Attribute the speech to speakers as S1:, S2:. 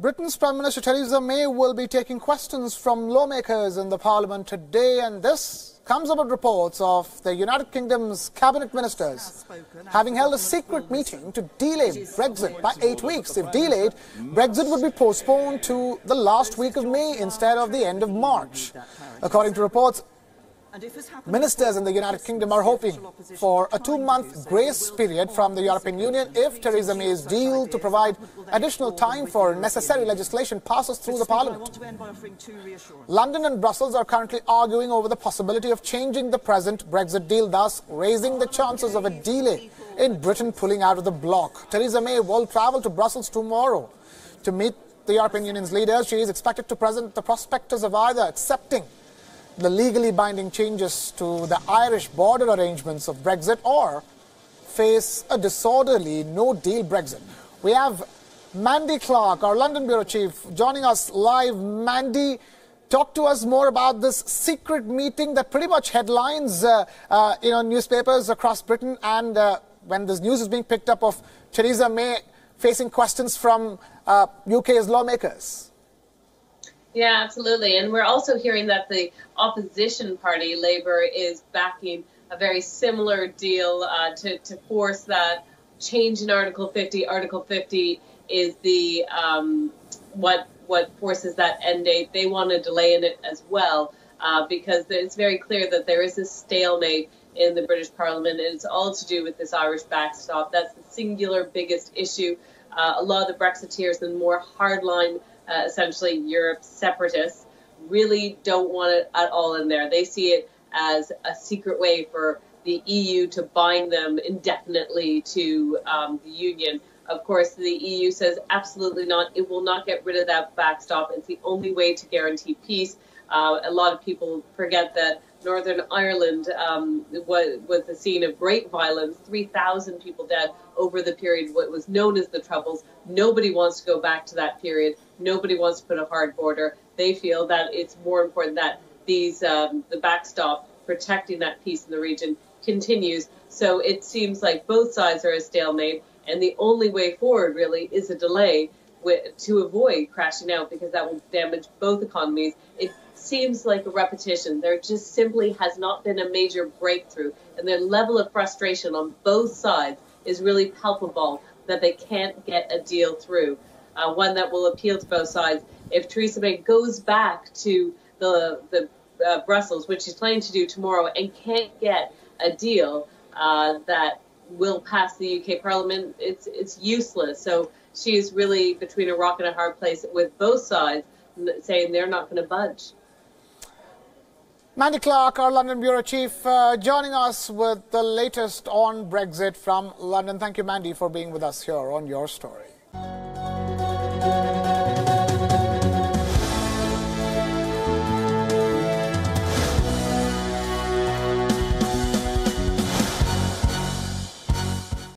S1: Britain's Prime Minister Theresa May will be taking questions from lawmakers in the Parliament today, and this comes about reports of the United Kingdom's cabinet ministers having held a secret meeting to delay Brexit by 8 weeks. If delayed, Brexit would be postponed to the last week of May instead of the end of March. According to reports, ministers in the United Kingdom are hoping for a 2-month grace period from the European Union if Theresa May's deal to provide additional time for necessary legislation passes through the Parliament. London and Brussels are currently arguing over the possibility of changing the present Brexit deal, thus raising the chances of a delay in Britain pulling out of the bloc. Theresa May will travel to Brussels tomorrow to meet the European Union's leaders. She is expected to present the prospectus of either accepting the legally binding changes to the Irish border arrangements of Brexit or face a disorderly no-deal Brexit. We have Mandy Clark, our London bureau chief, joining us live. Mandy, talk to us more about this secret meeting that pretty much headlines newspapers across Britain, and when this news is being picked up of Theresa May facing questions from UK's lawmakers.
S2: Yeah, absolutely. And we're also hearing that the opposition party, Labour, is backing a very similar deal to force that change in Article 50. Article 50 is the what forces that end date. They want a delay in it as well because it's very clear that there is a stalemate in the British Parliament, and it's all to do with this Irish backstop. That's the singular biggest issue. A lot of the Brexiteers and more hardline essentially Europe separatists really don't want it at all in there. They see it as a secret way for the EU to bind them indefinitely to the Union. Of course, the EU says absolutely not. It will not get rid of that backstop. It's the only way to guarantee peace. A lot of people forget that Northern Ireland was the scene of great violence, 3,000 people dead over the period, what was known as the Troubles. Nobody wants to go back to that period. Nobody wants to put a hard border. They feel that it's more important that the backstop protecting that peace in the region continues. So it seems like both sides are a stalemate, and the only way forward really is a delay to avoid crashing out, because that will damage both economies. It seems like a repetition. There just simply has not been a major breakthrough, and the level of frustration on both sides is really palpable that they can't get a deal through, one that will appeal to both sides. If Theresa May goes back to the Brussels, which she's planning to do tomorrow, and can't get a deal that will pass the UK Parliament, it's useless. So she is really between a rock and a hard place with both sides saying they're not going to budge.
S1: Mandy Clark, our London bureau chief, joining us with the latest on Brexit from London. Thank you, Mandy, for being with us here on Your Story.